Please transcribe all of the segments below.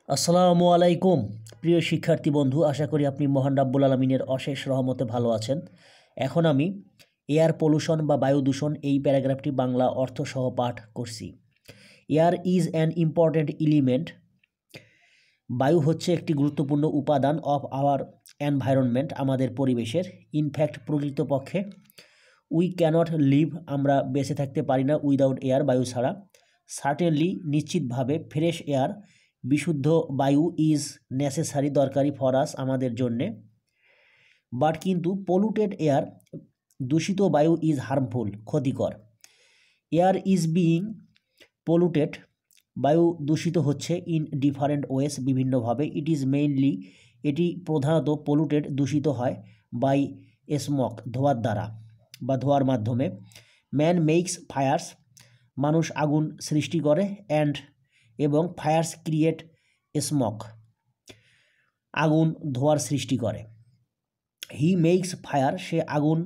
আসসালামু আলাইকুম প্রিয় শিক্ষার্থী বন্ধু, আশা করি আপনি মহান রাব্বুল আলামিনের অশেষ রহমতে ভালো আছেন। এখন আমি এয়ার পলিউশন বা বায়ু দূষণ এই প্যারাগ্রাফটি বাংলা অর্থ সহ পাঠ করছি। Air is an important element. বায়ু হচ্ছে একটি গুরুত্বপূর্ণ উপাদান অফ আওয়ার এনভায়রনমেন্ট, আমাদের পরিবেশের। ইনফ্যাক্ট, প্রকৃতপক্ষে উই ক্যানট লিভ, আমরা বেঁচে থাকতে পারি না উইদাউট এয়ার, বায়ু ছাড়া। সার্টেনলি, নিশ্চিতভাবে। ফ্রেশ এয়ার, বিশুদ্ধ বায়ু, ইজ নেসেসারি, দরকারি, ফর আস, আমাদের জন্যে। বাট কিন্তু পলুটেড এয়ার, দূষিত বায়ু, ইজ হার্মফুল, ক্ষতিকর। এয়ার ইজ বিইং পলুটেড, বায়ু দূষিত হচ্ছে ইন ডিফারেন্ট ওয়েস, বিভিন্নভাবে। ইট ইজ মেইনলি, এটি প্রধানত পলুটেড, দূষিত হয় বাই স্মোক, ধোঁয়ার দ্বারা বা ধোঁয়ার মাধ্যমে। ম্যান মেক্স ফায়ার্স, মানুষ আগুন সৃষ্টি করে। এবং ফায়ার্স ক্রিয়েট স্মোক, আগুন ধোঁয়ার সৃষ্টি করে। হি মেক্স ফায়ার, সে আগুন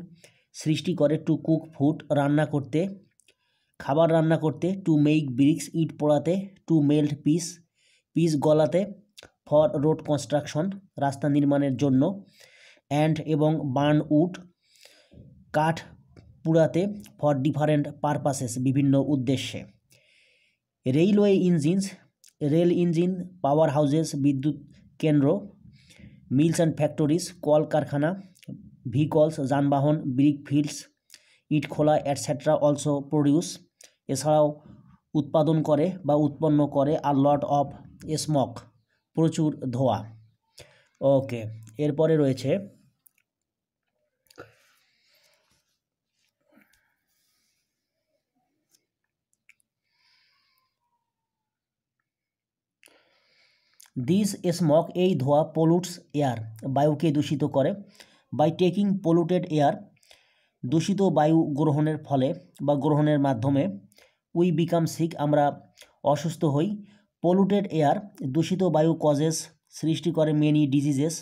সৃষ্টি করে। টু কুক ফুড, রান্না করতে, খাবার রান্না করতে। টু মেক ব্রিক্স, ইট পোড়াতে। টু মেল্ট পিস, পিস গলাতে। ফর রোড কনস্ট্রাকশন, রাস্তা নির্মাণের জন্য। এবং বার্ন উড, কাঠ পুড়াতে। ফর ডিফারেন্ট পারপাসেস, বিভিন্ন উদ্দেশ্যে। Railway engines, rail engine. Power houses, বিদ্যুৎ কেন্দ্র। মিলস অ্যান্ড ফ্যাক্টরিজ, কল কারখানা। ভিকলস, যানবাহন। ব্রিক ফিল্ডস, ইট খোলা, অ্যাটসেট্রা। অলসো প্রডিউস, এছাড়াও উৎপাদন করে বা উৎপন্ন করে। আর লট অফ স্মোক, প্রচুর ধোঁয়া। ওকে, এরপরে রয়েছে দিস স্মোক, এই ধোঁয়া। পলুটস এয়ার, বায়ুকে দূষিত করে। বাই টেকিং পলুটেড এয়ার, দূষিত বায়ু গ্রহণের ফলে বা গ্রহণের মাধ্যমে। উই বিকাম সিক, আমরা অসুস্থ হই। পলুটেড এয়ার, দূষিত বায়ু। কজেস, সৃষ্টি করে। মেনি ডিজিজেস,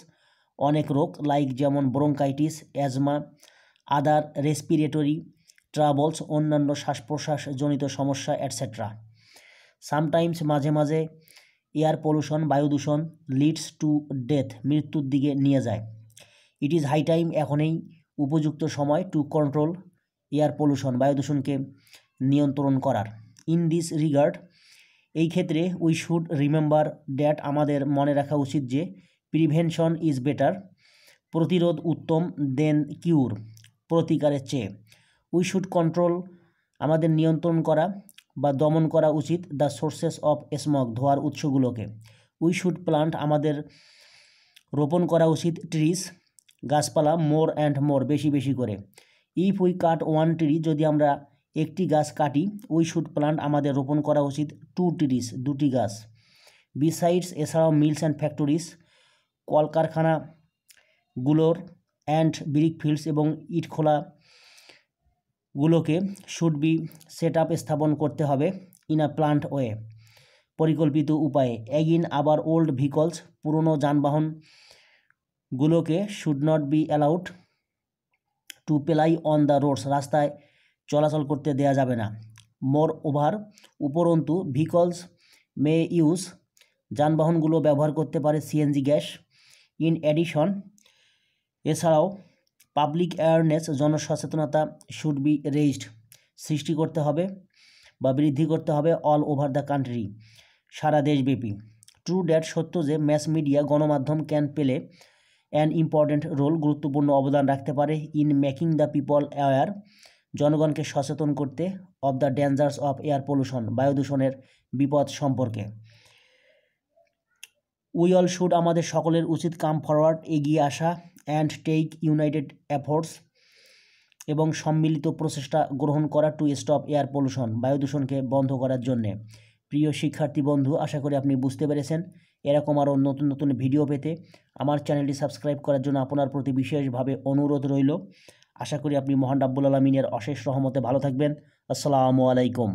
অনেক রোগ। লাইক, যেমন ব্রঙ্কাইটিস, অ্যাজমা। আদার রেসপিরেটরি ট্রাবলস, অন্যান্য শ্বাস প্রশ্বাসজনিত সমস্যা, অ্যাটসেট্রা। সামটাইমস, মাঝে মাঝে। এয়ার পলিউশন, বায়ু দূষণ। লিডস টু ডেথ, মৃত্যুর দিকে নিয়ে যায়। ইট ইজ হাই টাইম, এখনই উপযুক্ত সময়। টু কন্ট্রোল এয়ার পলিউশন, বায়ু দূষণকে নিয়ন্ত্রণ করার। ইন দিস রিগার্ড, এই ক্ষেত্রে। উই শুড রিমেম্বার দ্যাট, আমাদের মনে রাখা উচিত যে। প্রিভেনশন ইজ বেটার, প্রতিরোধ উত্তম। দেন কিউর, প্রতিকারের চেয়ে। উই শুড কন্ট্রোল, আমাদের নিয়ন্ত্রণ করা বা দমন করা উচিত। দ্য সোর্সেস অফ স্মোক, ধোঁয়ার উৎসগুলোকে। উই শুড প্লান্ট, আমাদের রোপণ করা উচিত। ট্রিজ, গাছপালা। মোর অ্যান্ড মোর, বেশি বেশি করে। If we cut one tree, যদি আমরা একটি গাছ কাটি। উই শুড প্লান্ট, আমাদের রোপণ করা উচিত। টু ট্রিজ, দুটি গাছ। বিসাইডস, এছাড়াও। মিলস অ্যান্ড ফ্যাক্টরিজ, কলকারখানাগুলোর। ব্রিক ফিল্ডস, এবং ইটখোলা গুলোকে। শুড বি সেট আপ, স্থাপন করতে হবে। ইন আ প্লান্ট ওয়ে, পরিকল্পিত উপায়ে। অ্যাগিন, আবার। ওল্ড ভিকলস, পুরনো যানবাহনগুলোকে। Should not be allowed to ply on the roads, রাস্তায় চলাচল করতে দেয়া যাবে না। মোর ওভার, উপরন্তু। ভিকলস মে ইউজ, যানবাহনগুলো ব্যবহার করতে পারে সিএনজি গ্যাস। ইন অ্যাডিশন, এছাড়াও। পাবলিক অ্যাওয়ারনেস, জনসচেতনতা। শুড বি রেইজড, সৃষ্টি করতে হবে বা বৃদ্ধি করতে হবে। অল ওভার দ্য কান্ট্রি, সারা দেশব্যাপী। ট্রু ড্যাট, সত্য যে। ম্যাস মিডিয়া, গণমাধ্যম। ক্যান পেলে অ্যান ইম্পর্ট্যান্ট রোল, গুরুত্বপূর্ণ অবদান রাখতে পারে। In making the people aware, জনগণকে সচেতন করতে। Of the dangers of air pollution, বায়ু দূষণের বিপদ সম্পর্কে। উই অল শুড, আমাদের সকলের উচিত। কাম ফরওয়ার্ড, এগিয়ে আসা। টেক ইউনাইটেড এফোর্টস, এবং সম্মিলিত প্রচেষ্টা গ্রহণ করা। টু স্টপ এয়ার পলিউশন, বায়ু দূষণকে বন্ধ করার জন্যে। প্রিয় শিক্ষার্থী বন্ধু, আশা করি আপনি বুঝতে পেরেছেন। এরকম আরও নতুন নতুন ভিডিও পেতে আমার চ্যানেলটি সাবস্ক্রাইব করার জন্য আপনার প্রতি বিশেষভাবে অনুরোধ রইল। আশা করি আপনি মহান রাব্বুল আলামিনের অশেষ রহমতে ভালো থাকবেন। আসসালামু আলাইকুম।